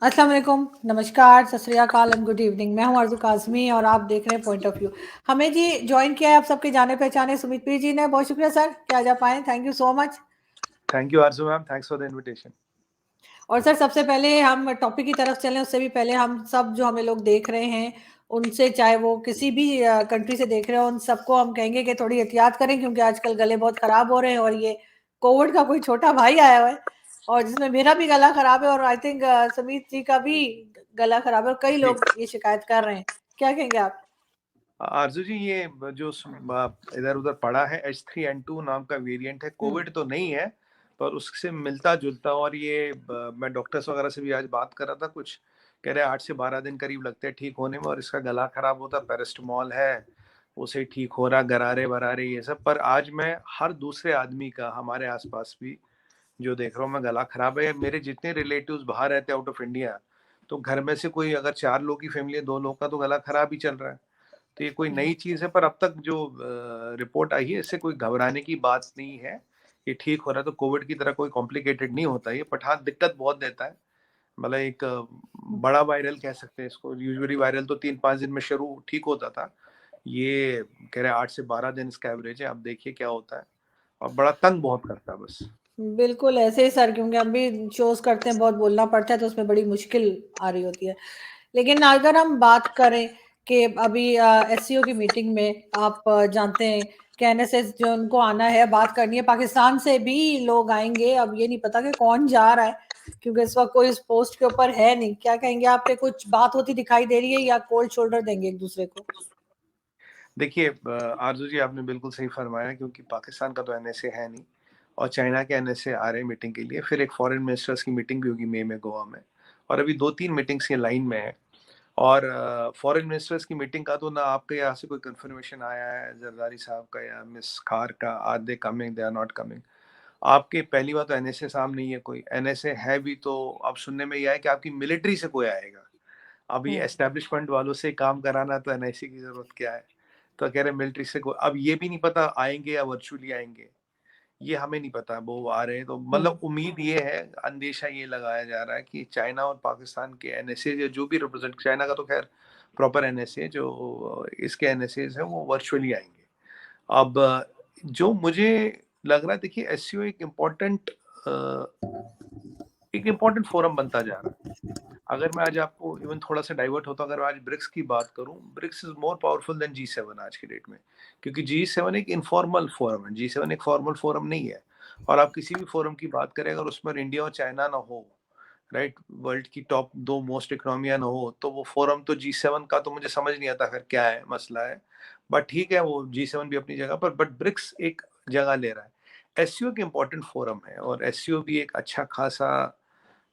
अस्सलाम वालेकुम, नमस्कार, सत श्री अकाल एंड गुड इवनिंग। मैं हूं आरज़ू काज़मी और आप देख रहे हैं पॉइंट ऑफ व्यू। हमें जी जॉइन किया है आप सबके जाने-पहचाने सुमित पीर जी ने, बहुत शुक्रिया सर कि आज आप आए, thank you so much. Thank you Arzoo ma'am, thanks for the invitation. और सर सबसे पहले हम टॉपिक की तरफ चलें उससे भी पहले हम सब जो हमें लोग देख रहे हैं, उनसे चाहे वो किसी भी कंट्री से देख रहे हो, उन सबको हम कहेंगे कि थोड़ी एहतियात करें क्योंकि आजकल गले बहुत खराब हो रहे हैं और ये कोविड का कोई छोटा भाई आया हुआ है और जिसमें मेरा भी गला खराब है और आई थिंक सुमित जी का भी गला खराब है और कई जी लोग ये शिकायत कर रहे हैं। क्या कहेंगे आप? आरजू जी, ये जो इधर उधर पड़ा है H3N2 नाम का वेरिएंट है, हुँ, कोविड तो नहीं है पर उससे मिलता जुलता। और ये मैं डॉक्टर्स वगैरह से भी आज बात कर रहा था, कुछ कह रहे 8 से 12 दिन करीब लगते हैं ठीक होने में, और इसका गला खराब होता पैरास्टामॉल है उसे ठीक हो रहा, गरारे वरारे ये सब। पर आज मैं हर दूसरे आदमी का हमारे आसपास भी जो देख रहा हूँ मैं, गला खराब है। मेरे जितने रिलेटिव्स बाहर रहते हैं आउट ऑफ इंडिया, तो घर में से कोई अगर 4 लोग की फैमिली है, 2 लोग का तो गला खराब ही चल रहा है। तो ये कोई हुँ, नई चीज़ है, पर अब तक जो रिपोर्ट आई है इससे कोई घबराने की बात नहीं है। ये ठीक हो रहा है तो कोविड की तरह कोई कॉम्प्लिकेटेड नहीं होता ये, बट हाँ दिक्कत बहुत देता है। मतलब एक हुँ। बड़ा वायरल कह सकते हैं इसको। यूजुअली वायरल तो 3-5 दिन में शुरू ठीक होता था, ये कह रहे 8 से 12 दिन इसका एवरेज है। अब देखिए क्या होता है, और बड़ा तंग बहुत करता है बस। बिल्कुल ऐसे ही सर क्योंकि हम भी शोज़ करते हैं, बहुत बोलना पड़ता है तो उसमें बड़ी मुश्किल आ रही होती है। लेकिन अगर हम बात करें कि अभी एससीओ की मीटिंग में आप जानते हैं कि एनएसएस जो उनको आना है, बात करनी है, पाकिस्तान से भी लोग आएँगे। अब ये नहीं पता कि कौन जा रहा है क्योंकि इस वक़्त कोई इस पोस्ट के ऊपर है नहीं। क्या कहेंगे आप पे कुछ बात होती दिखाई दे रही है या कोल्ड शोल्डर देंगे एक-दूसरे को? देखिए आरज़ू जी, आपने बिल्कुल सही फरमाया, क्योंकि पाकिस्तान का तो एनएसए है नहीं और चाइना के एनएसए आ रहे हैं मीटिंग के लिए। फिर एक फॉरेन मिनिस्टर्स की मीटिंग भी होगी मई में गोवा में, और अभी 2-3 मीटिंग्स ये लाइन में है। और फॉरेन मिनिस्टर्स की मीटिंग का तो ना आपके यहाँ से कोई कंफर्मेशन आया है जरदारी साहब का या मिस खार का, are they coming, they are not coming. आपके पहली बात तो एनएसए साहब नहीं है कोई, एनएसए है भी तो अब सुनने में यह है कि आपकी मिलिट्री से कोई आएगा। अब ये हुँ, एस्टेब्लिशमेंट वालों से काम कराना, तो एनआईसी की जरूरत क्या है। तो कह रहे मिलिट्री से को, अब ये भी नहीं पता आएंगे या वर्चुअली आएंगे, ये हमें नहीं पता। वो आ रहे हैं तो हुँ, मतलब उम्मीद ये है, अंदेशा ये लगाया जा रहा है कि चाइना और पाकिस्तान के एनएसए या जो भी रिप्रेजेंट, चाइना का तो खैर प्रॉपर एनएसए, जो इसके एनएसए है वो वर्चुअली आएंगे। अब जो मुझे लग रहा है, देखिए एससीओ एक इम्पोर्टेंट फोरम बनता जा रहा है। अगर मैं आज आपको इवन थोड़ा-सा डाइवर्ट होता हूँ, अगर मैं आज ब्रिक्स की बात करूँ, BRICS is more powerful than G seven आज की डेट में। क्योंकि जी7 एक इन्फॉर्मल फोरम है, जी7 एक फॉर्मल फोरम नहीं है। और आप किसी भी फोरम की बात करें, अगर उसमें इंडिया और चाइना ना हो, राइट? वर्ल्ड की टॉप 2 मोस्ट इकोनॉमियाँ ना हो, तो वो फोरम तो जी7 का तो मुझे समझ नहीं आता फिर क्या है, मसला है। बट ठीक है, वो जी7 भी अपनी जगह पर, बट ब्रिक्स एक जगह ले रहा है। एससीओ एक इम्पोर्टेंट फोरम है और एससीओ भी एक अच्छा खासा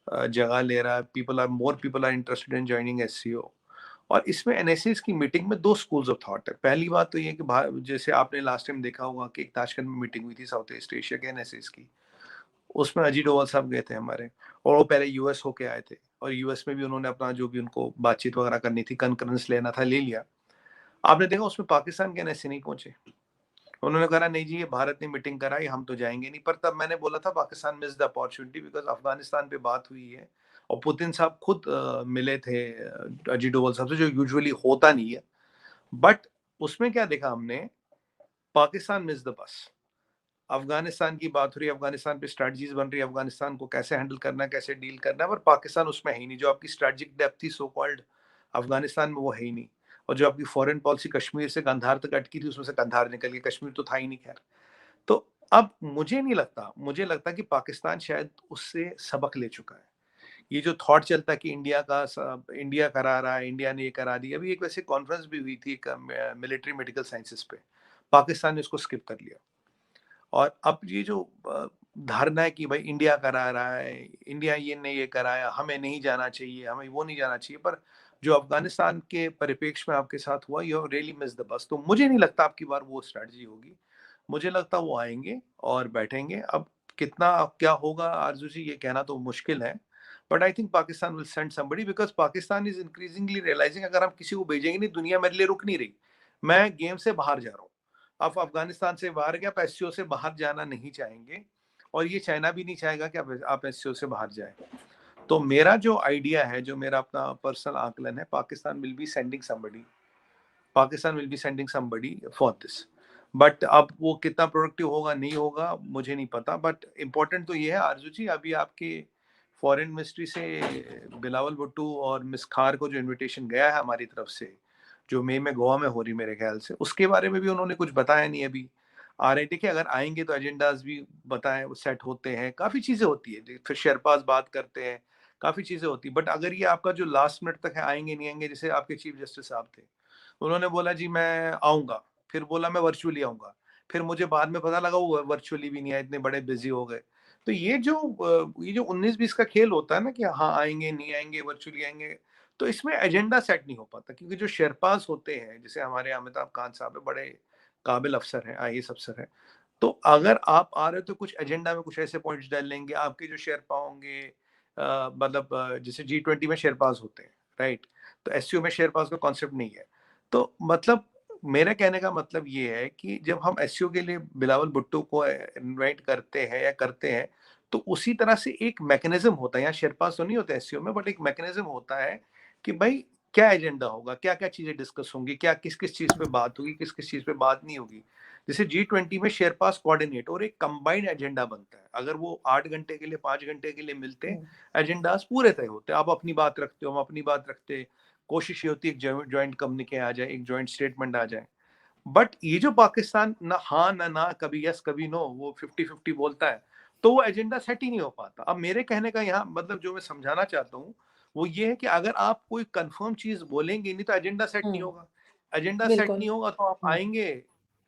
जगह ले रहा है। People are interested in joining SCO. और इसमें एनएसएस की मीटिंग में 2 स्कूल्स ऑफ थॉट है। पहली बात तो ये कि जैसे आपने लास्ट टाइम देखा होगा कि एक ताशकंद में मीटिंग हुई थी साउथ ईस्ट एशिया के एनएसएस की। उसमें अजीत डोभाल साहब गए थे हमारे, और वो पहले यूएस होके आए थे, और यूएस में भी उन्होंने अपना जो भी उनको बातचीत वगैरह करनी थी, कॉन्फ्रेंस लेना था, ले लिया। आपने देखा उसमें पाकिस्तान के एनएसए नहीं पहुंचे। उन्होंने कहा नहीं जी, ये भारत ने मीटिंग कराई, हम तो जाएंगे नहीं। पर तब मैंने बोला था Pakistan miss the opportunity, because Afghanistan पे बात हुई है और पुतिन साहब खुद मिले थे अजीत डोभाल साहब से, जो यूजुअली होता नहीं है। बट उसमें क्या देखा हमने, Pakistan miss the bus. Afghanistan की बात हो रही है, अफगानिस्तान पे स्ट्रेटजीज बन रही है, अफगानिस्तान को कैसे हैंडल करना है, कैसे डील करना है, पर पाकिस्तान उसमें है ही नहीं। जो आपकी स्ट्रेटेजिक डेप्थ थी सो कॉल्ड अफगानिस्तान में, वो है ही नहीं। और जो आपकी फॉरेन पॉलिसी कश्मीर से कंधार तक अटकी थी, उसमें से कंधार निकल गई, कश्मीर तो था ही नहीं खैर। तो अब मुझे नहीं लगता, मुझे लगता कि पाकिस्तान शायद उससे सबक ले चुका है। ये जो थॉट चलता है कि इंडिया करा रहा है, इंडिया ने ये करा दिया। अभी एक वैसे कॉन्फ्रेंस भी हुई थी एक मिलिट्री मेडिकल साइंसेस पे, पाकिस्तान ने उसको स्किप कर लिया। और अब ये जो धारणा है कि भाई इंडिया करा रहा है, इंडिया ये ने ये कराया, हमें नहीं जाना चाहिए, हमें वो नहीं जाना चाहिए। पर जो अफगानिस्तान के परिप्रेक्ष्य में आपके साथ हुआ, you really miss the bus. तो मुझे नहीं लगता आपकी बार वो स्ट्रेटजी होगी। मुझे लगता वो आएंगे और बैठेंगे। अब कितना क्या होगा आरजू जी, ये कहना तो मुश्किल है। But I think Pakistan will send somebody, because Pakistan is increasingly realising अगर हम किसी को भेजेंगे नहीं, दुनिया मेरे लिए रुक नहीं रही। मैं गेम से बाहर जा रहा हूँ। अब अफगानिस्तान से बाहर गया, आप एससीओ से बाहर जाना नहीं चाहेंगे, और ये चाइना भी नहीं चाहेगा कि आप एससीओ से बाहर जाए। तो मेरा जो आइडिया है, जो मेरा अपना पर्सनल आकलन है, Pakistan will be sending somebody for this. But अब वो कितना प्रोडक्टिव होगा नहीं होगा मुझे नहीं पता, बट इम्पोर्टेंट तो ये है आरजू जी, अभी आपके फॉरेन मिनिस्ट्री से बिलावल भुट्टो और मिस खार को जो इनविटेशन गया है हमारी तरफ से, जो मई में गोवा में हो रही मेरे ख्याल से, उसके बारे में भी उन्होंने कुछ बताया नहीं अभी। आ रहे देखिए, अगर आएंगे तो एजेंडाज भी बताएं, वो सेट होते हैं, काफी चीजें होती है, फिर शेरपास बात करते हैं, काफी चीजें होती है। बट अगर ये आपका जो लास्ट मिनट तक है, आएंगे नहीं आएंगे, जैसे आपके चीफ जस्टिस साहब थे, उन्होंने बोला जी मैं आऊंगा, फिर बोला मैं वर्चुअली आऊंगा, फिर मुझे बाद में पता लगा वो वर्चुअली भी नहीं आए, इतने बड़े बिजी हो गए। तो ये जो 19-20 का खेल होता है ना, कि हाँ आएंगे नहीं आएंगे, वर्चुअली आएंगे, तो इसमें एजेंडा सेट नहीं हो पाता, क्योंकि जो शेरपास होते हैं, जैसे हमारे अमिताभ कांत साहब है, बड़े काबिल अफसर है, आईएएस अफसर है, तो अगर आप आ रहे हो तो कुछ एजेंडा में कुछ ऐसे पॉइंट्स डाल लेंगे, आपके जो शेरपा होंगे, मतलब जैसे G20 में शेरपास होते हैं, राइट, तो एससीओ में शेरपास का कॉन्सेप्ट नहीं है। तो मतलब मेरे कहने का मतलब ये है कि जब हम एससीओ के लिए बिलावल भुट्टो को इनवाइट करते हैं या करते हैं, तो उसी तरह से एक मैकेनिज्म होता है, यहाँ शेरपास तो नहीं होता एससीओ में, बट एक मैकेनिज्म होता है कि भाई क्या एजेंडा होगा, क्या क्या चीजें डिस्कस होंगी, क्या किस किस चीज पे बात होगी, किस किस चीज पे बात नहीं होगी। जैसे G20 में शेरपास कोऑर्डिनेट और एक कंबाइंड एजेंडा बनता है, अगर वो 8 घंटे के लिए 5 घंटे के लिए मिलते हैं, एजेंडास पूरे तय होते हैं, आप अपनी बात रखते हो, हम अपनी बात रखते हैं, कोशिश ये होती है एक ज्वाइंट कम्युनिके आ जाए, एक ज्वाइंट स्टेटमेंट आ जाए। बट ये जो पाकिस्तान ना हाँ ना कभी यस कभी नो, वो 50-50 बोलता है, तो वो एजेंडा सेट ही नहीं हो पाता। अब मेरे कहने का यहाँ मतलब जो मैं समझाना चाहता हूँ वो ये है कि अगर आप कोई कंफर्म चीज बोलेंगे नहीं तो एजेंडा सेट नहीं होगा। एजेंडा सेट बिल्कुल। नहीं होगा तो आप आएंगे,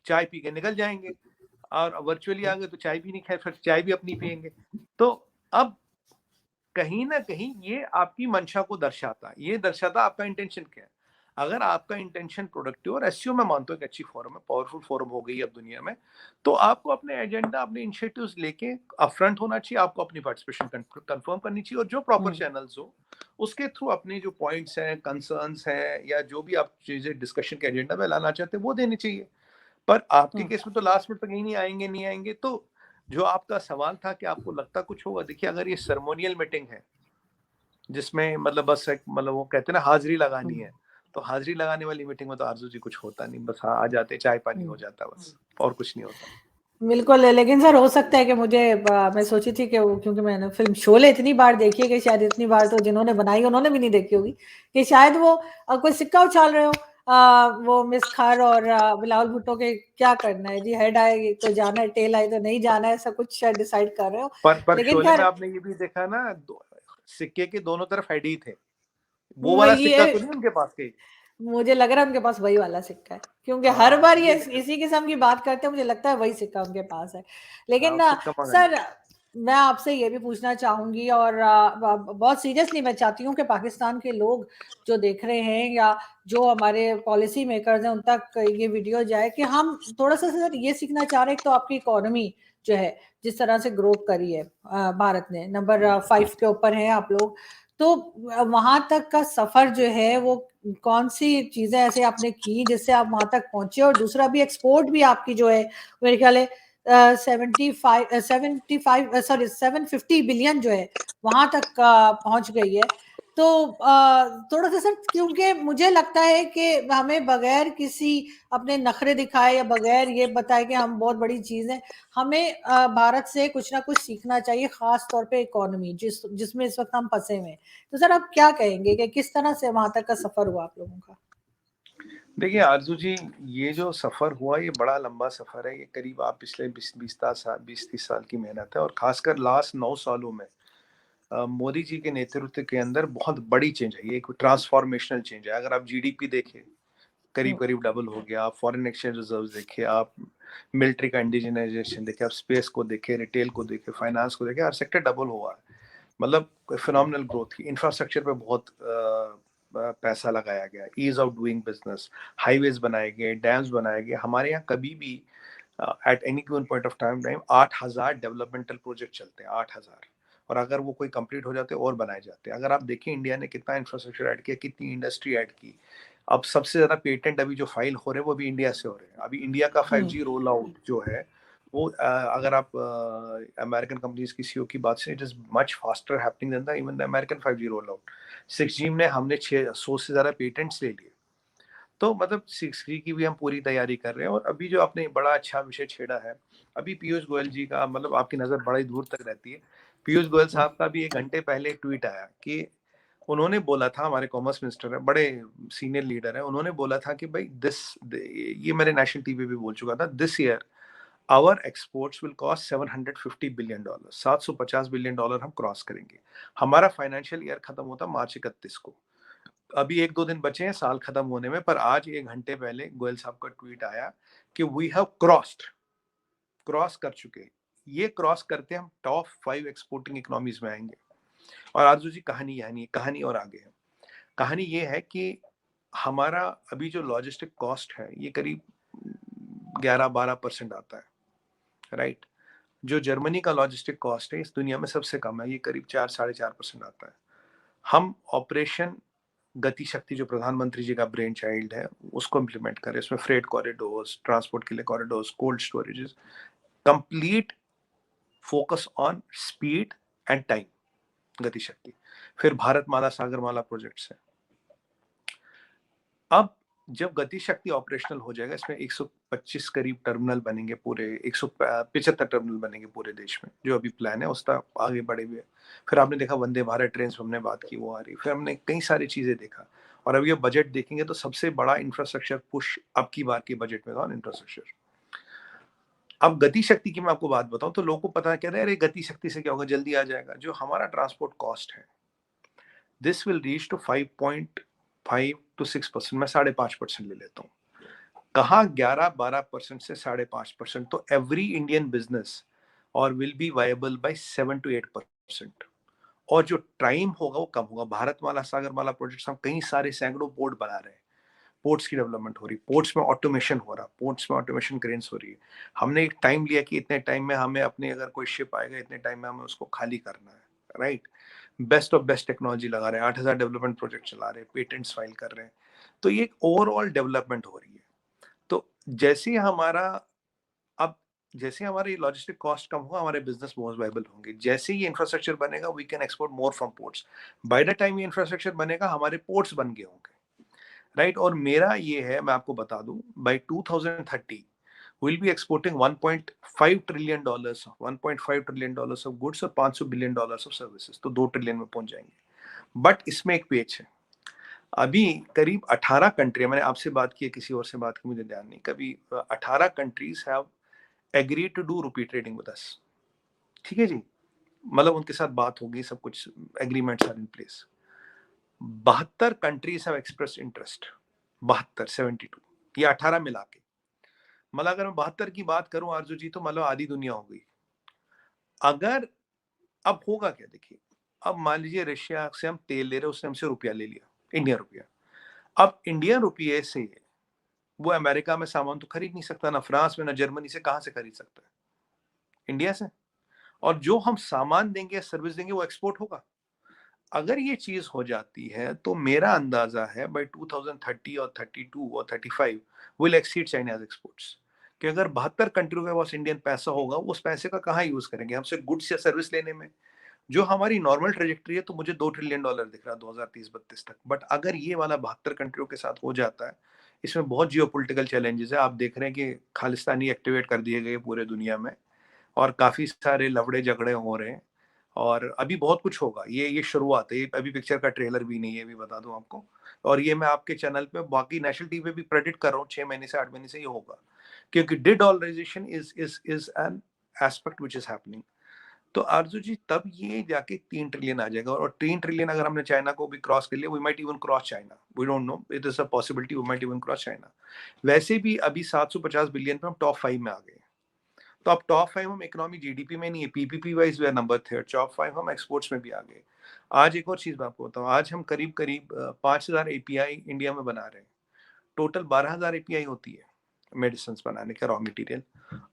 चाय पी के निकल जाएंगे, और वर्चुअली आ गए तो चाय भी नहीं खाए, फिर चाय भी अपनी पियेंगे। तो अब कहीं ना कहीं ये आपकी मंशा को दर्शाता है, ये दर्शाता आपका इंटेंशन क्या है। अगर आपका इंटेंशन प्रोडक्टिव, और एससीओ मैं मानता हूँ एक अच्छी फोरम है, पावरफुल फोरम हो गई अब दुनिया में, तो आपको अपने एजेंडा, अपने इनिशिएटिव्स लेके अपफ्रंट होना चाहिए, आपको अपनी पार्टिसिपेशन कंफर्म करनी चाहिए, और जो प्रॉपर चैनल्स हो उसके थ्रू अपने जो पॉइंट्स हैं, कंसर्न्स हैं, या जो भी आप चीजें डिस्कशन के एजेंडा में लाना चाहते हैं वो देनी चाहिए। पर आपके केस में तो लास्ट मिनट तक ही नहीं आएंगे। तो जो आपका सवाल था कि आपको लगता कुछ होगा, देखिए अगर ये सेरेमोनियल मीटिंग है जिसमें मतलब बस एक मतलब वो कहते हैं ना हाजिरी लगानी है, तो हाजिरी लगाने वाली मीटिंग में तो आरजू जी कुछ होता नहीं, बस हाँ आ जाते, चाय पानी हो जाता, बस और कुछ नहीं होता। बिल्कुल, लेकिन सर हो सकता है कि मुझे मैं सोची थी कि वो, क्योंकि मैंने फ़िल्म शोले इतनी बार देखी है कि शायद इतनी बार तो जिन्होंने बनाई उन्होंने भी नहीं देखी होगी, कि शायद वो कोई सिक्का उछाल रहे हो, वो मिस खार और बिलावल भुट्टो के क्या करना है जी, हेड आए तो जाना है, टेल आए तो नहीं जाना है, ऐसा कुछ शायद डिसाइड कर रहे हो। पर लेकिन शोले में खैर आपने ये भी देखा ना, सिक्के के दोनों तरफ हेड ही थे, वो वाला वही सिक्का है, तो नहीं उनके पास कहीं। मुझे लग रहा है उनके पास वही वाला सिक्का है, क्योंकि हर हाँ बार ये ये दिक्कत, इसी किस्म की बात करते हैं, मुझे लगता है वही सिक्का उनके पास है। हाँ लेकिन सिक्का मंगाने सर मैं आपसे ये भी पूछना चाहूंगी, और बहुत सीरियसली मैं चाहती हूँ कि पाकिस्तान के लोग जो देख रहे हैं या जो हमारे पॉलिसी मेकर्स हैं उन तक ये वीडियो जाए, कि हम थोड़ा सा सर ये सीखना चाह रहे हैं। तो आपकी इकोनॉमी जो है जिस तरह से ग्रोथ करी है, भारत ने नंबर 5 के ऊपर है आप लोग, तो वहां तक का सफर जो है वो कौन सी चीजें ऐसे आपने की जिससे आप वहां तक पहुंचे, और दूसरा भी एक्सपोर्ट भी आपकी जो है मेरे ख्याल है 750 बिलियन जो है वहां तक पहुंच गई है। तो थोड़ा सा सर, क्योंकि मुझे लगता है कि हमें बगैर किसी अपने नखरे दिखाए या बगैर ये बताए कि हम बहुत बड़ी चीज है, हमें भारत से कुछ ना कुछ सीखना चाहिए, खास तौर पे इकोनॉमी जिसमें इस वक्त हम फंसे हुए हैं। तो सर आप क्या कहेंगे कि किस तरह से वहां तक का सफर हुआ आप लोगों का? देखिए आरजू जी, ये जो सफर हुआ ये बड़ा लंबा सफर है, ये करीब आप पिछले 20-30 साल की मेहनत है, और खासकर लास्ट 9 सालों में मोदी जी के नेतृत्व के अंदर बहुत बड़ी चेंज है, ये एक ट्रांसफॉर्मेशनल चेंज है। अगर आप जीडीपी देखें, करीब करीब डबल हो गया, आप फॉरेन एक्सचेंज रिजर्व देखे, आप मिलिट्री का इंडिजिनाइजेशन देखे, आप स्पेस को देखे, रिटेल को देखे, फाइनेंस को देखे, हर सेक्टर डबल हुआ है। मतलब फिनोमिनल ग्रोथ की, इंफ्रास्ट्रक्चर पे बहुत पैसा लगाया गया, ease of doing business, highways बनाए गए, डैम्स बनाए गए। हमारे यहाँ कभी भी at any given point of time 8,000 developmental project चलते हैं, 8,000, और अगर वो कोई कंप्लीट हो जाते और बनाए जाते हैं। अगर आप देखें इंडिया ने कितना इंफ्रास्ट्रक्चर ऐड किया, कितनी इंडस्ट्री ऐड की। अब सबसे ज्यादा पेटेंट अभी जो फाइल हो रहे हैं वो भी इंडिया से हो रहे हैं। अभी इंडिया का 5G रोल आउट जो है वो अगर आप अमेरिकन कंपनीज की सीईओ की बात से, it is much faster happening than the even the American 5G roll out. 6G में हमने 600 से ज्यादा पेटेंट्स ले लिए। तो मतलब 6G की भी हम पूरी तैयारी कर रहे हैं। और अभी जो आपने बड़ा अच्छा विषय छेड़ा है, अभी पीयूष गोयल जी का, मतलब आपकी नजर बड़ी दूर तक रहती है। पीयूष गोयल साहब का भी 1 घंटे पहले ट्वीट आया कि उन्होंने बोला था, हमारे कॉमर्स मिनिस्टर है, बड़े सीनियर लीडर है, उन्होंने बोला था कि भाई ये मेरे नेशनल टीवी पे बोल चुका था, this year our exports will cost $750 billion, $750 billion हम क्रॉस करेंगे। हमारा फाइनेंशियल ईयर खत्म होता मार्च 31 को। अभी 1-2 दिन बचे हैं साल खत्म होने में, पर आज 1 घंटे पहले गोयल साहब का ट्वीट आया कि वी हैव क्रॉस कर चुके हैं। ये क्रॉस करते हम टॉप 5 एक्सपोर्टिंग इकोनॉमीज में आएंगे। और आरजू जी, कहानी और आगे है। कहानी ये है कि हमारा अभी जो लॉजिस्टिक कॉस्ट है, ये करीब 11-12% आता है, राइट? जो जर्मनी का लॉजिस्टिक कॉस्ट है, इस दुनिया में सबसे कम है, ये करीब 4-4.5% आता है। हम ऑपरेशन गति शक्ति, जो प्रधानमंत्री जी का ब्रेन चाइल्ड है, उसको इम्प्लीमेंट करें। इसमें फ्रेट कॉरिडोर्स, ट्रांसपोर्ट के लिए corridors, cold storages, complete focus on speed and time, गति शक्ति। फिर भारतमाला, सागरमाला प्रोजेक्ट्स है। अब जब गति शक्ति ऑपरेशनल हो जाएगा, इसमें 125 करीब टर्मिनल बनेंगे, पूरे 175 टर्मिनल बनेंगे पूरे देश में। जो अभी प्लान है उसका आगे बढ़े हुए। फिर आपने देखा वंदे भारत ट्रेन, हमने बात की, वो आ रही। फिर हमने कई सारी चीजें देखा। और अब ये बजट देखेंगे तो सबसे बड़ा इंफ्रास्ट्रक्चर पुश अब की बार के बजट में था, इंफ्रास्ट्रक्चर। अब गति शक्ति की मैं आपको बात बताऊं तो लोगों को पता है, कह रहे हैं अरे गति शक्ति से क्या होगा, जल्दी आ जाएगा। जो हमारा ट्रांसपोर्ट कॉस्ट है, this will reach to 5.5 to 6%, मैं 5.5% ले लेता हूँ। कहा 11-12% से 5.5%, तो एवरी इंडियन बिजनेस और will be viable by 7 to 8%। और जो टाइम होगा वो कम होगा। भारतमाला, सागरमाला प्रोजेक्ट्स, हम कई सारे सैकड़ों पोर्ट बना रहे हैं। पोर्ट्स की डेवलपमेंट हो रही, पोर्ट्स में ऑटोमेशन हो रहा, पोर्ट्स में ऑटोमेशन क्रेन्स हो रही है। हमने एक टाइम लिया कि इतने टाइम में हमें अपने, अगर कोई शिप आएगा, इतने टाइम में हमें उसको खाली करना है, right? Best of best technology लगा रहे हैं, 8,000 डेवलपमेंट प्रोजेक्ट चला रहे हैं, पेटेंट्स फाइल कर रहे हैं। तो ये एक ओवरऑल डेवलपमेंट हो रही है। तो जैसे हमारा अब जैसे हमारी लॉजिस्टिक कॉस्ट कम होगा, हमारे बिजनेस मोर वायबल होंगे। जैसे ये इंफ्रास्ट्रक्चर बनेगा, we can export more from ports. By the time ये इंफ्रास्ट्रक्चर बनेगा, हमारे पोर्ट्स बन गए होंगे, राइट? और मेरा ये है, मैं आपको बता दूं, bye 2030 we'll be exporting $1.5 trillion, $1.5 trillion of goods और $500 billion of services, तो 2 ट्रिलियन में पहुंच जाएंगे। बट इसमें एक पेच है। अभी करीब 18 कंट्री, मैंने आपसे बात की है, किसी और से बात की मुझे ध्यान नहीं, कभी 18 countries have agree to do rupee trading with us. ठीक है जी, मतलब उनके साथ बात होगी, सब कुछ agreements are in place. 72 countries have express interest. 72 ये 18 मिला के, मतलब अगर मैं 72 की बात करूं आरजू जी, तो मतलब आधी दुनिया हो गई। अगर अब होगा क्या, देखिए, अब मान लीजिए रशिया से हम तेल ले रहे, उसने हमसे रुपया ले लिया, इंडिया रुपया। अब इंडियन रुपये से वो अमेरिका में सामान तो खरीद नहीं सकता, ना फ्रांस में, ना जर्मनी से। कहां से खरीद सकता है? इंडिया से। और जो हम सामान देंगे, सर्विस देंगे, वो एक्सपोर्ट होगा। अगर ये चीज हो जाती है, तो मेरा अंदाजा है बाय 2030 और 32 और 35 विल एक्सीड चाइनाज एक्सपोर्ट्स। कि अगर 72 कंट्रियों के पास इंडियन पैसा होगा, उस पैसे का कहाँ यूज करेंगे? हमसे गुड्स या सर्विस लेने में। जो हमारी नॉर्मल ट्रेजेक्ट्री है, तो मुझे $2 ट्रिलियन दिख रहा है 2030-32 तक। बट अगर ये वाला 72 कंट्रियों के साथ हो जाता है, इसमें बहुत जियोपॉलिटिकल चैलेंजेस है। आप देख रहे हैं कि खालिस्तानी एक्टिवेट कर दिए गए पूरे दुनिया में, और काफी सारे लफड़े झगड़े हो रहे हैं। और अभी बहुत कुछ होगा। ये शुरुआत है, ये अभी पिक्चर का ट्रेलर भी नहीं है, भी बता दूं आपको। और ये मैं आपके चैनल पे, बाकी नेशनल टीवी पे भी प्रेडिक्ट कर रहा हूँ, 6 महीने से 8 महीने से ये होगा। क्योंकि dedollarisation is an aspect which is happening. तो आरजू जी, तब ये जाके 3 ट्रिलियन आ जाएगा। और 3 ट्रिलियन अगर हमने चाइना को भी क्रॉस कर लिया, we might even cross China, we don't know, it is a possibility, we might even cross China. वैसे भी अभी 750 बिलियन पे हम टॉप 5 में आ गए। तो अब टॉप 5 हम इकोनॉमी जीडीपी में नहीं है, PPP wise we are number 3। Top 5 हम एक्सपोर्ट्स में भी आ गए। आज एक और चीज मैं आपको बताऊं, आज हम करीब करीब 5,000 एपीआई इंडिया में बना रहे हैं। टोटल 12,000 एपीआई होती है मेडिसिन बनाने का, रॉ मटेरियल।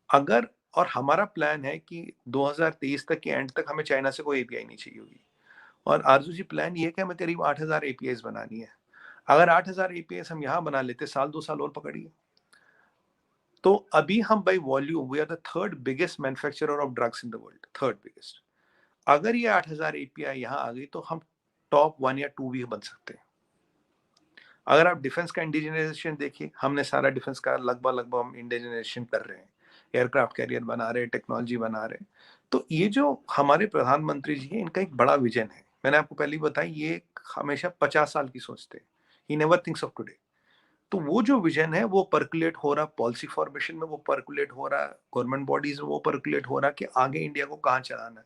अगर, और हमारा प्लान है कि 2023 तक के एंड तक हमें चाइना से कोई एपीआई नहीं चाहिए होगी। और आरजू जी, प्लान ये है कि हमें करीब 8,000 एपीआई बनानी है। अगर 8,000 एपीआई हम यहाँ बना लेते, साल 2 साल और पकड़िए, तो अभी हम by volume we are the third biggest manufacturer of drugs in the world, third biggest. अगर ये 8,000 एपीआई यहाँ आ गई तो हम टॉप 1 या 2 भी बन सकते हैं। अगर आप डिफेंस का इंडिजिनाइजेशन देखिए, हमने सारा डिफेंस का लगभग हम इंडिजिनाइजेशन कर रहे हैं, एयरक्राफ्ट कैरियर बना रहे हैं, टेक्नोलॉजी बना रहे हैं। तो ये जो हमारे प्रधानमंत्री जी हैं, इनका एक बड़ा विजन है। मैंने आपको पहले ही बताया, ये हमेशा 50 साल की सोचते हैं, he never thinks of today. तो वो जो विजन है वो पर्कुलेट हो रहा, पॉलिसी फॉर्मेशन में वो पर्कुलेट हो रहा, गवर्नमेंट बॉडीज में वो पर्कुलेट हो रहा कि आगे इंडिया को कहाँ चलाना है।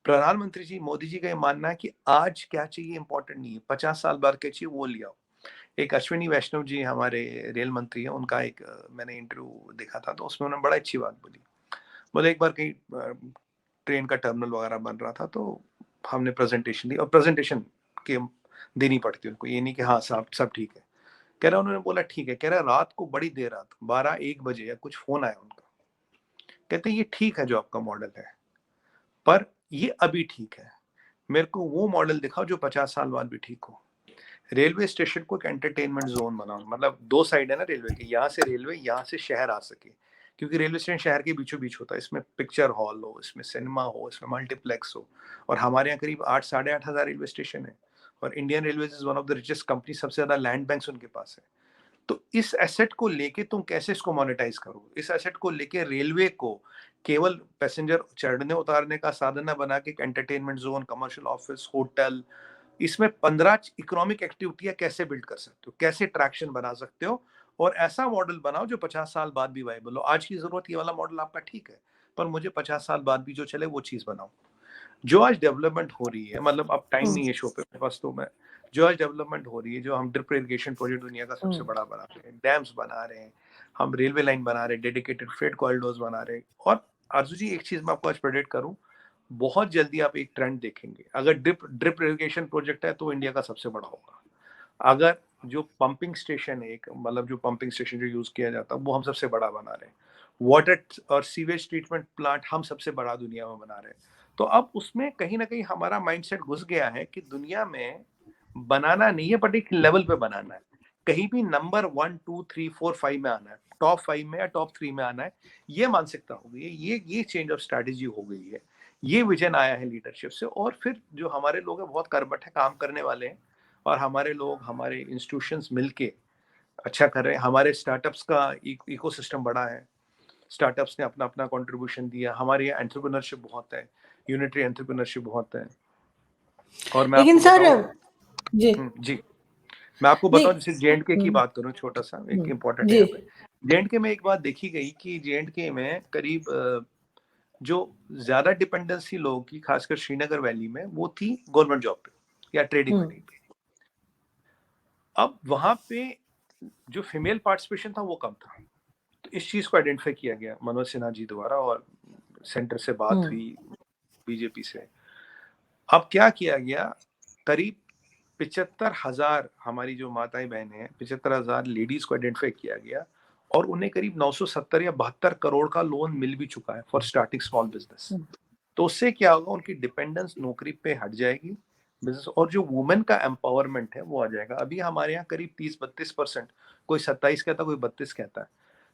प्रधानमंत्री जी मोदी जी का ये मानना है कि आज क्या चाहिए इंपॉर्टेंट नहीं है, 50 साल बाद क्या चाहिए वो लिया। एक अश्विनी वैष्णव जी हमारे रेल मंत्री हैं, उनका एक मैंने इंटरव्यू देखा था, तो उसमें उन्होंने बड़ा अच्छी बात बोली। बोले एक बार कहीं ट्रेन का टर्मिनल वगैरह बन रहा था, तो हमने प्रेजेंटेशन दी, और प्रेजेंटेशन के देनी पड़ती है उनको, ये नहीं कि हाँ साहब सब ठीक है। कह रहा, उन्होंने बोला ठीक है। कह रहा रात को बड़ी देर रात 12-1 बजे या कुछ फोन आया उनका, कहते ये ठीक है जो आपका मॉडल है, पर ये अभी ठीक है, मेरे को वो मॉडल दिखाओ जो 50 साल बाद भी ठीक हो। रेलवे स्टेशन को एक एंटरटेनमेंट जोन बनाओ, मतलब 2 साइड है ना रेलवे की, यहाँ से रेलवे, यहाँ से शहर आ सके, क्योंकि रेलवे स्टेशन शहर के बीचों बीच होता है। इसमें पिक्चर हॉल हो, इसमें सिनेमा हो, इसमें मल्टीप्लेक्स हो। और हमारे यहाँ करीब 8-8,500 रेलवे स्टेशन है, और Indian railway is one of the richest company, सबसे ज्यादा लैंड बैंक्स उनके पास है। तो इस एसेट को लेके तुम कैसे इसको मोनेटाइज करो, इस एसेट को लेके रेलवे को केवल पैसेंजर चढ़ने उतारने का साधन न बना के entertainment zone, commercial office, hotel, इसमें 15 इकोनॉमिक एक्टिविटियां कैसे बिल्ड कर सकते हो, कैसे ट्रैक्शन बना सकते हो, और ऐसा मॉडल बनाओ जो 50 साल बाद भी वायबल हो। आज की जरूरत ये वाला मॉडल आपका ठीक है, पर मुझे 50 साल बाद भी जो चले वो चीज बनाओ। जो आज डेवलपमेंट हो रही है, मतलब अब टाइम नहीं है शो पे मेरे पास, तो मैं जो आज डेवलपमेंट हो रही है, जो हम ड्रिप इरिगेशन प्रोजेक्ट दुनिया का सबसे बड़ा बना रहे हैं, डैम्स बना रहे हैं, हम रेलवे लाइन बना रहे हैं, डेडिकेटेड फ्रेट कॉरिडोर्स बना रहे हैं। और आरजू जी एक चीज मैं आपको आज प्रेडिक्ट करूं, बहुत जल्दी आप एक ट्रेंड देखेंगे, अगर ड्रिप इरिगेशन प्रोजेक्ट है तो इंडिया का सबसे बड़ा होगा। अगर जो पंपिंग स्टेशन है, एक मतलब जो पंपिंग स्टेशन जो यूज किया जाता है वो हम सबसे बड़ा बना रहे हैं, वाटर और सीवेज ट्रीटमेंट प्लांट हम सबसे बड़ा दुनिया में बना रहे हैं। तो अब उसमें कहीं ना कहीं हमारा माइंडसेट घुस गया है कि दुनिया में बनाना नहीं है, बट एक लेवल पे बनाना है, कहीं भी नंबर 1 2 3 4 5 में आना है, टॉप 5 में या टॉप 3 में आना है। ये मानसिकता हो गई है, ये चेंज ऑफ स्ट्रैटेजी हो गई है, ये विजन आया है लीडरशिप से। और फिर जो हमारे लोग हैं बहुत कर्मठ है, काम करने वाले हैं, और हमारे लोग, हमारे इंस्टीट्यूशंस मिलके अच्छा कर रहे हैं। हमारे स्टार्टअप्स का इकोसिस्टम बड़ा है, स्टार्टअप्स ने अपना अपना कंट्रीब्यूशन दिया। हमारे यहाँ एंटरप्रेन्योरशिप बहुत है, यूनिटरी एंटरप्रेन्योरशिप बहुत है। और मैं लेकिन आपको सर बताऊं, जी जी मैं आपको बताऊं, नहीं जैसे जेएंडके की बात करूं, छोटा सा एक इम्पोर्टेंट है जी यहाँ पे। जेएंडके में एक बात देखी गई कि जेएंडके में करीब जो ज्यादा डिपेंडेंसी लोगों की, खासकर श्रीनगर वैली में, वो थी गवर्नमेंट जॉब पे या ट्रेडिंग वेडिंग पे। अब वहां पे जो फीमेल पार्टिसिपेशन था वो कम था, तो इस चीज को आइडेंटिफाई किया गया मनोज सिन्हा जी द्वारा, और सेंटर से बात हुई, बीजेपी से। अब क्या किया गया, करीब 75,000 हमारी जो माताएं बहनें हैं, 75,000 लेडीज को आइडेंटिफाई किया गया, और उन्हें करीब 970 या 72 करोड़ का लोन मिल भी चुका है फॉर स्टार्टिंग स्मॉल बिजनेस। तो उससे क्या होगा, उनकी डिपेंडेंस नौकरी पे हट जाएगी, बिजनेस, और जो वुमेन का एम्पावरमेंट है वो आ जाएगा। अभी हमारे यहाँ करीब 30-32%, कोई 27 कहता, कोई 32 कहता है,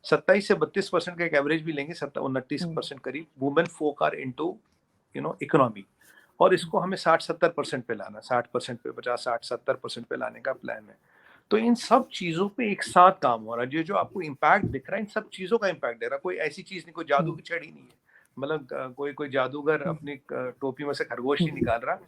27 से 32% का एक एवरेज भी लेंगे, 29% करीब women folk are into economy. और इसको हमें 60-70% पे लाना, 60% पे, 50-60-70% पे लाने का प्लान है। तो इन सब चीजों पे एक साथ काम हो रहा है। ये जो आपको इम्पैक्ट दिख रहा है, इन सब चीजों का इम्पैक्ट दे रहा है। कोई ऐसी चीज नहीं, कोई जादू की छड़ी नहीं है, मतलब कोई जादूगर अपनी टोपी में से खरगोश नहीं निकाल रहा।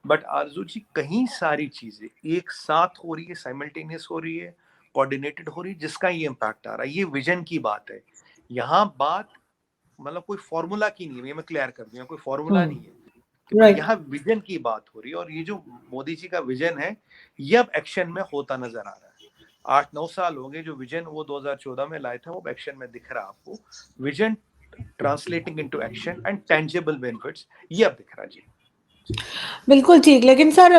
बट आरजू जी, कहीं सारी चीजें एक साथ हो रही है, साइमल्टेनियस हो रही है, कोऑर्डिनेटेड हो रही है, जिसका ये इम्पैक्ट आ रहा है। ये विजन की बात है यहाँ, बात मतलब कोई फॉर्मूला की नहीं है, ये मैं क्लियर कर दूं, कोई फॉर्मूला नहीं है, क्योंकि यहाँ विजन की बात हो रही है। और ये जो मोदी जी का विजन है, ये अब एक्शन में होता नजर आ रहा है। 8-9 साल हो गए, जो विजन वो 2014 में लाए थे, वो एक्शन में दिख रहा है आपको। Vision translating into action and tangible benefits, ये अब दिख रहा है जी। बिल्कुल ठीक। लेकिन सर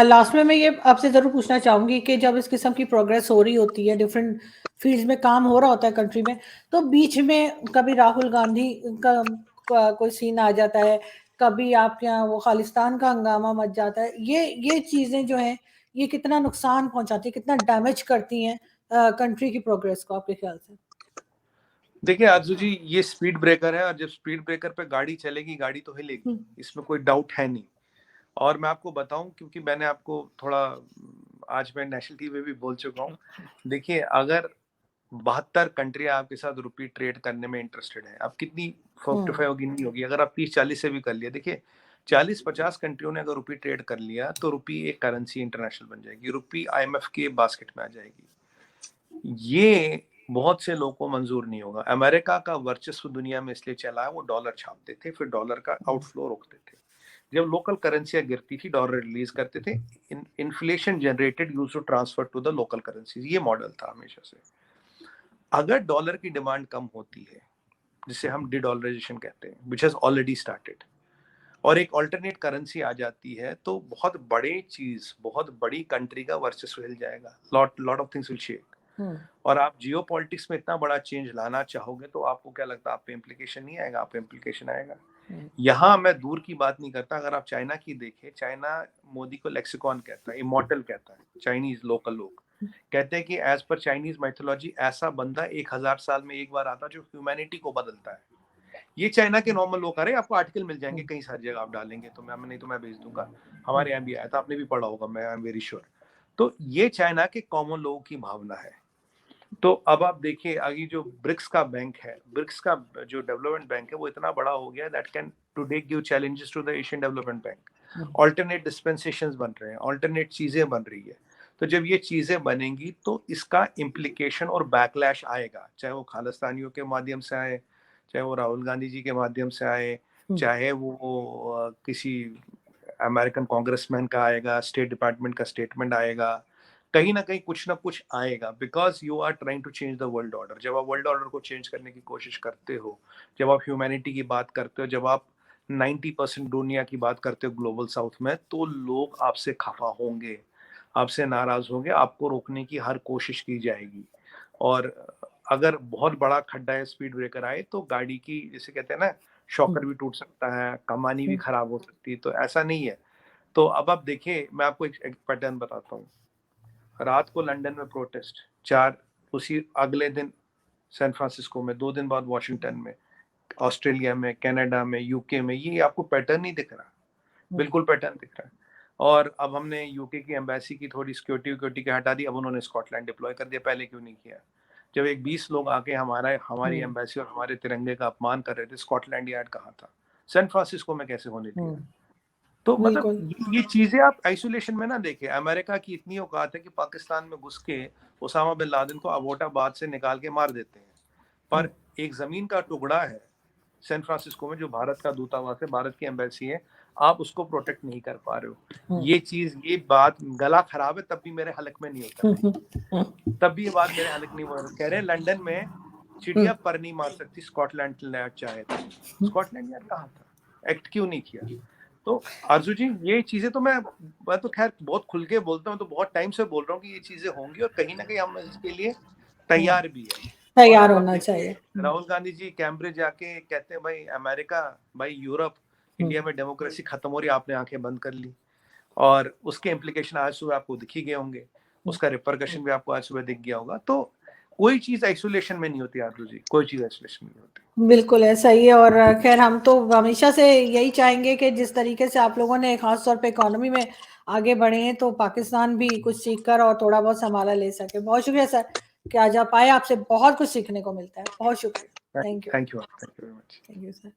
लास्ट में मैं ये आपसे जरूर पूछना चाहूंगी कि जब इस किस्म की प्रोग्रेस हो रही होती है, डिफरेंट फील्ड्स में काम हो रहा होता है कंट्री में, तो बीच में कभी राहुल गांधी का कोई सीन आ जाता है, कभी आपके यहाँ वो खालिस्तान का हंगामा मच जाता है। ये चीजें जो हैं, ये कितना नुकसान पहुंचाती है, कितना डैमेज करती हैं कंट्री की प्रोग्रेस को, आपके ख्याल से? देखिए आरजू जी, ये स्पीड ब्रेकर है, और जब स्पीड ब्रेकर पे गाड़ी चलेगी, गाड़ी तो हिलेगी, इसमें कोई डाउट है नहीं। और मैं आपको बताऊं, क्योंकि मैंने आपको थोड़ा, आज मैं नेशनल टीवी पे भी बोल चुका हूँ, देखिए अगर 72 कंट्री आपके साथ रुपी ट्रेड करने में इंटरेस्टेड है, अब कितनी 45 होगी, नहीं होगी, अगर आप 30-40 से भी कर लिया, देखिए 40-50 कंट्रियों ने अगर रुपी ट्रेड कर लिया तो रुपी एक करेंसी इंटरनेशनल बन जाएगी, रुपी IMF के बास्केट में आ जाएगी। ये बहुत से लोगों को मंजूर नहीं होगा। अमेरिका का वर्चस्व दुनिया में इसलिए चला है, वो डॉलर छापते थे, फिर डॉलर का आउटफ्लो रोकते थे। जब लोकल करेंसियां गिरती थी, डॉलर रिलीज करते थे, inflation generated used to transfer to the local currencies, ये मॉडल था हमेशा से। अगर डॉलर की डिमांड कम होती है, जिसे हम डिडॉलराइजेशन कहते हैं, विच हैज ऑलरेडी स्टार्टेड, और एक अल्टरनेट करेंसी आ जाती है, तो बहुत बड़ी कंट्री का वर्चस्व हिल जाएगा, lot of things will shake. और आप जियो पॉलिटिक्स में इतना बड़ा चेंज लाना चाहोगे, तो आपको क्या लगता है, आप पे इम्प्लीकेशन नहीं आएगा? आप पे इम्प्लीकेशन आएगा। यहाँ मैं दूर की बात नहीं करता, अगर आप चाइना की देखें, चाइना मोदी को लेक्सिकॉन कहता है, इमॉर्टल कहता है, चाइनीज लोकल लोग कहते हैं कि एज पर चाइनीज माइथोलॉजी ऐसा बंदा 1000 साल में एक बार आता जो ह्यूमैनिटी को बदलता है। ये चाइना के नॉर्मल लोग, अरे आपको आर्टिकल मिल जाएंगे कहीं सारी जगह, आप डालेंगे तो मैं नहीं तो मैं भेज दूंगा, हमारे यहाँ भी आया था, आपने भी पढ़ा होगा, मैं आई एम वेरी श्योर। तो ये चाइना के कॉमन लोगों की भावना है। तो अब आप देखिए, आगे जो ब्रिक्स का बैंक है, ब्रिक्स का जो डेवलपमेंट बैंक है, वो इतना बड़ा हो गया that can today give challenges to the Asian Development Bank. Alternate dispensations बन रहे हैं, ऑल्टरनेट चीजें बन रही है। तो जब ये चीजें बनेंगी तो इसका इम्प्लीकेशन और बैकलैश आएगा, चाहे वो खालिस्तानियों के माध्यम से आए, चाहे वो राहुल गांधी जी के माध्यम से आए, चाहे वो किसी अमेरिकन कांग्रेसमैन का आएगा, स्टेट डिपार्टमेंट का स्टेटमेंट आएगा, कहीं ना कहीं कुछ ना कुछ आएगा, because you are trying to change the world order. जब आप वर्ल्ड ऑर्डर को चेंज करने की कोशिश करते हो, जब आप ह्यूमैनिटी की बात करते हो, जब आप 90% दुनिया की बात करते हो ग्लोबल साउथ में, तो लोग आपसे खफा होंगे, आपसे नाराज होंगे, आपको रोकने की हर कोशिश की जाएगी। और अगर बहुत बड़ा खड्डा है, स्पीड ब्रेकर आए, तो गाड़ी की, जैसे कहते हैं ना, शॉकर भी टूट सकता है, कमानी भी खराब हो सकती है, तो ऐसा नहीं है। तो अब आप देखिए, मैं आपको एक पैटर्न बताता हूँ। रात को लंदन में प्रोटेस्ट, उसी अगले दिन सैन फ्रांसिस्को में, 2 दिन बाद वॉशिंगटन में, ऑस्ट्रेलिया में, कनाडा में, यूके में, ये आपको पैटर्न नहीं दिख रहा? बिल्कुल पैटर्न दिख रहा है। और अब हमने यूके की एम्बेसी की थोड़ी सिक्योरिटी के हटा दी, अब उन्होंने स्कॉटलैंड डिप्लॉय कर दिया, पहले क्यों नहीं किया? जब एक 20 लोग आके हमारी एम्बेसी और हमारे तिरंगे का अपमान कर रहे थे, स्कॉटलैंड यार्ड कहाँ था? सैन फ्रांसिस्को में कैसे होने दिया? तो मतलब ये चीजें आप आइसोलेशन में ना देखें। अमेरिका की इतनी औकात है कि पाकिस्तान में घुस के ओसामा बिन लादेन को अबोटाबाद से निकाल के मार देते हैं, पर एक जमीन का टुकड़ा है सैन फ्रांसिस्को में, जो भारत का दूतावास है, भारत की एम्बेसी है, आप उसको प्रोटेक्ट नहीं कर पा रहे हो। ये बात, गला खराब है तब भी मेरे हलक में नहीं होता, तब भी ये बात मेरे हलक नहीं हो रही। कह रहे हैं लंदन में चिड़िया पर नहीं मार सकती, स्कॉटलैंड यार्ड चाहे तो। स्कॉटलैंड यार्ड कहाँ था? एक्ट क्यों नहीं किया? तो आरजू जी, ये चीजें तो मैं तो खैर बहुत खुल के बोलता हूँ, तो बहुत टाइम से बोल रहा हूँ कि ये चीजें होंगी, और कहीं ना कहीं हम इसके लिए तैयार भी है, तैयार होना चाहिए। राहुल गांधी जी कैम्ब्रिज जाके कहते हैं, भाई अमेरिका, भाई यूरोप, इंडिया में डेमोक्रेसी खत्म हो रही, आपने आंखें बंद कर ली। और उसके इम्प्लीकेशन आज सुबह आपको दिख ही गए होंगे, उसका रिपरकशन भी आपको आज सुबह दिख गया होगा। तो कोई चीज आइसोलेशन में नहीं होती आरजू जी, कोई चीज आइसोलेशन में नहीं होती। बिल्कुल ऐसा ही है। और खैर हम तो हमेशा से यही चाहेंगे कि जिस तरीके से आप लोगों ने खास तौर पे इकोनॉमी में आगे बढ़े हैं, तो पाकिस्तान भी कुछ सीखकर और थोड़ा बहुत संभाला ले सके। बहुत शुक्रिया सर कि आज आप आए, आपसे बहुत कुछ सीखने को मिलता है। बहुत शुक्रिया। Thank you. Thank you very much. Thank you sir.